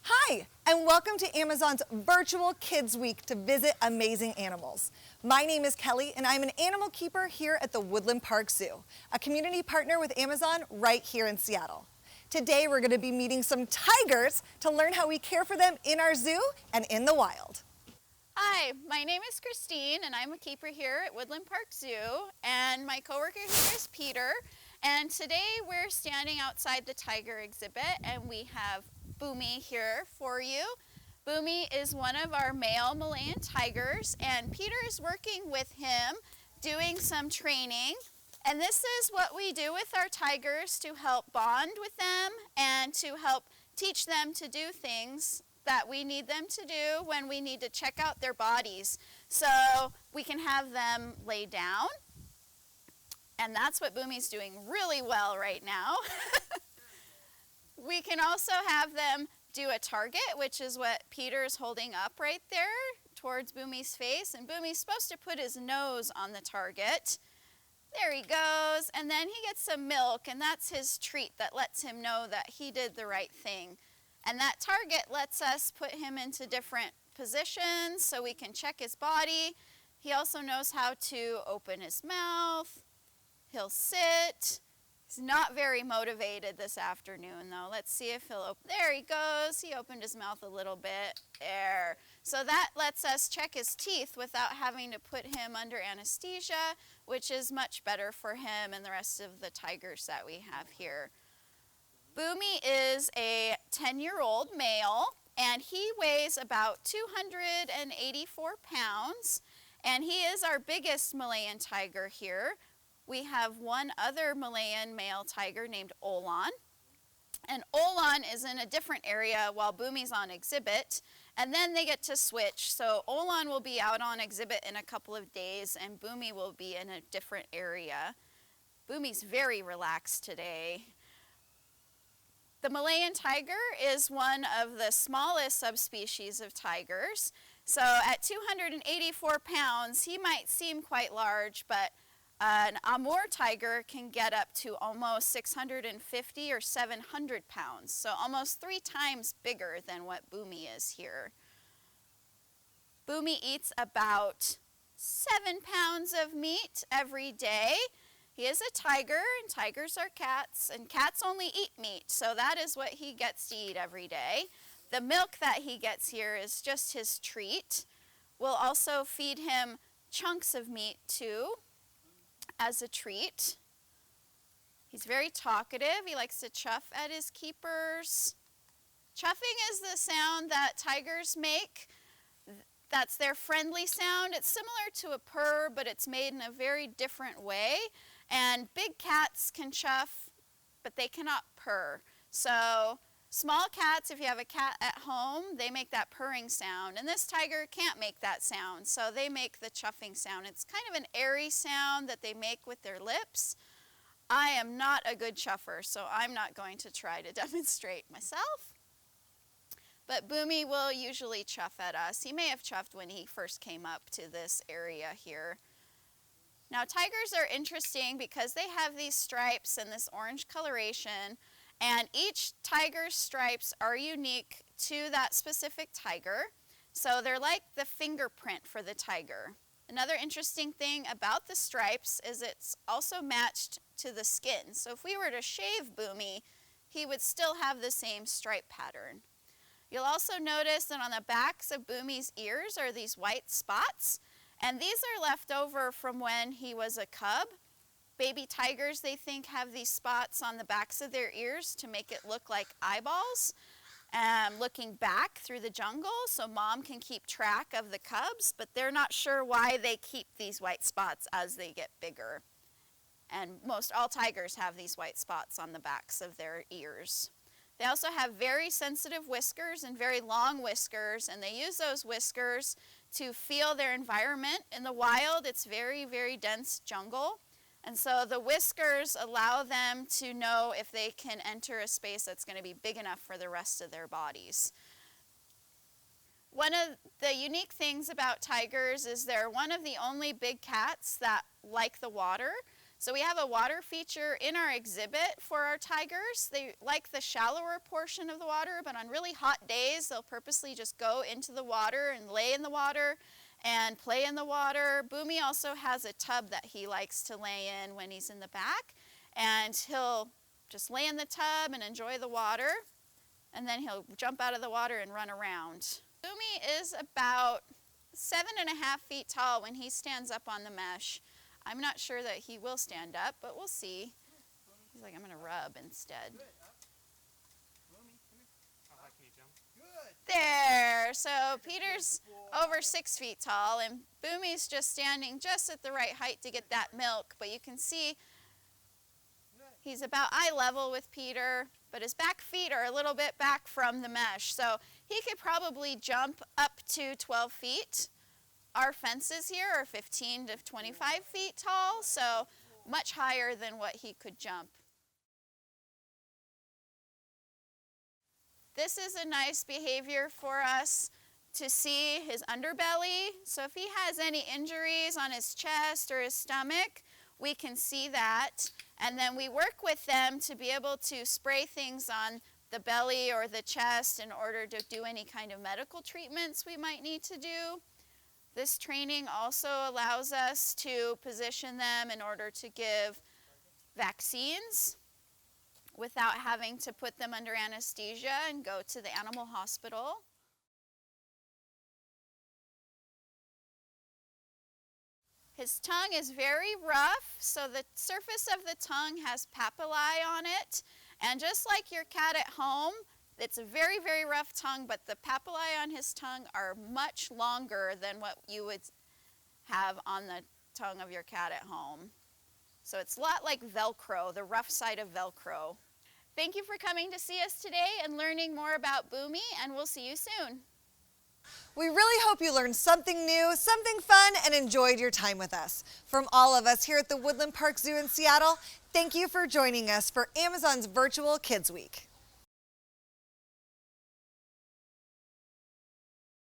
Hi, and welcome to Amazon's virtual Kids Week to visit amazing animals. My name is Kelly, and I'm an animal keeper here at the Woodland Park Zoo, a community partner with Amazon right here in Seattle. Today, we're going to be meeting some tigers to learn how we care for them in our zoo and in the wild. Hi, my name is Christine, and I'm a keeper here at Woodland Park Zoo, and my coworker here is Peter. And today we're standing outside the tiger exhibit, and we have Bumi here for you. Bumi is one of our male Malayan tigers, and Peter is working with him doing some training. And this is what we do with our tigers to help bond with them and to help teach them to do things that we need them to do when we need to check out their bodies. So we can have them lay down, and that's what Bumi's doing really well right now. We can also have them do a target, which is what Peter's holding up right there towards Bumi's face, and Bumi's supposed to put his nose on the target. There he goes, and then he gets some milk, and that's his treat that lets him know that he did the right thing. And that target lets us put him into different positions so we can check his body. He also knows how to open his mouth. He'll sit. He's not very motivated this afternoon, though. Let's see if he'll open. There he goes. He opened his mouth a little bit. There. So that lets us check his teeth without having to put him under anesthesia, which is much better for him and the rest of the tigers that we have here. Bumi is a 10-year-old male, and he weighs about 284 pounds, and he is our biggest Malayan tiger here. We have one other Malayan male tiger named Olan, and Olan is in a different area while Bumi's on exhibit, and then they get to switch. So Olan will be out on exhibit in a couple of days, and Bumi will be in a different area. Bumi's very relaxed today. The Malayan tiger is one of the smallest subspecies of tigers. So at 284 pounds, he might seem quite large, but an Amur tiger can get up to almost 650 or 700 pounds, so almost 3 times bigger than what Bumi is here. Bumi eats about 7 pounds of meat every day. He is a tiger, and tigers are cats, and cats only eat meat, so that is what he gets to eat every day. The milk that he gets here is just his treat. We'll also feed him chunks of meat too, as a treat. He's very talkative. He likes to chuff at his keepers. Chuffing is the sound that tigers make. That's their friendly sound. It's similar to a purr, but it's made in a very different way. And big cats can chuff, but they cannot purr. So small cats, if you have a cat at home, they make that purring sound. And this tiger can't make that sound, so they make the chuffing sound. It's kind of an airy sound that they make with their lips. I am not a good chuffer, so I'm not going to try to demonstrate myself. But Bumi will usually chuff at us. He may have chuffed when he first came up to this area here. Now, tigers are interesting because they have these stripes and this orange coloration, and each tiger's stripes are unique to that specific tiger. So they're like the fingerprint for the tiger. Another interesting thing about the stripes is it's also matched to the skin. So if we were to shave Bumi, he would still have the same stripe pattern. You'll also notice that on the backs of Bumi's ears are these white spots, and these are left over from when he was a cub. Baby tigers, they think, have these spots on the backs of their ears to make it look like eyeballs, looking back through the jungle so mom can keep track of the cubs, but they're not sure why they keep these white spots as they get bigger. And most all tigers have these white spots on the backs of their ears. They also have very sensitive whiskers and very long whiskers, and they use those whiskers to feel their environment. In the wild, it's very, very dense jungle. And so the whiskers allow them to know if they can enter a space that's going to be big enough for the rest of their bodies. One of the unique things about tigers is they're one of the only big cats that like the water. So we have a water feature in our exhibit for our tigers. They like the shallower portion of the water, but on really hot days, they'll purposely just go into the water and lay in the water and play in the water. Bumi also has a tub that he likes to lay in when he's in the back, and he'll just lay in the tub and enjoy the water, and then he'll jump out of the water and run around. Bumi is about 7.5 feet tall when he stands up on the mesh. I'm not sure that he will stand up, but we'll see. He's like, I'm going to rub instead. There. So Peter's over 6 feet tall, and Bumi's just standing just at the right height to get that milk. But you can see he's about eye level with Peter, but his back feet are a little bit back from the mesh. So he could probably jump up to 12 feet. Our fences here are 15 to 25 feet tall, so much higher than what he could jump. This is a nice behavior for us to see his underbelly. So if he has any injuries on his chest or his stomach, we can see that. And then we work with them to be able to spray things on the belly or the chest in order to do any kind of medical treatments we might need to do. This training also allows us to position them in order to give vaccines without having to put them under anesthesia and go to the animal hospital. His tongue is very rough, so the surface of the tongue has papillae on it. And just like your cat at home, it's a very, very rough tongue, but the papillae on his tongue are much longer than what you would have on the tongue of your cat at home. So it's a lot like Velcro, the rough side of Velcro. Thank you for coming to see us today and learning more about Bumi, and we'll see you soon. We really hope you learned something new, something fun, and enjoyed your time with us. From all of us here at the Woodland Park Zoo in Seattle, thank you for joining us for Amazon's Virtual Kids Week.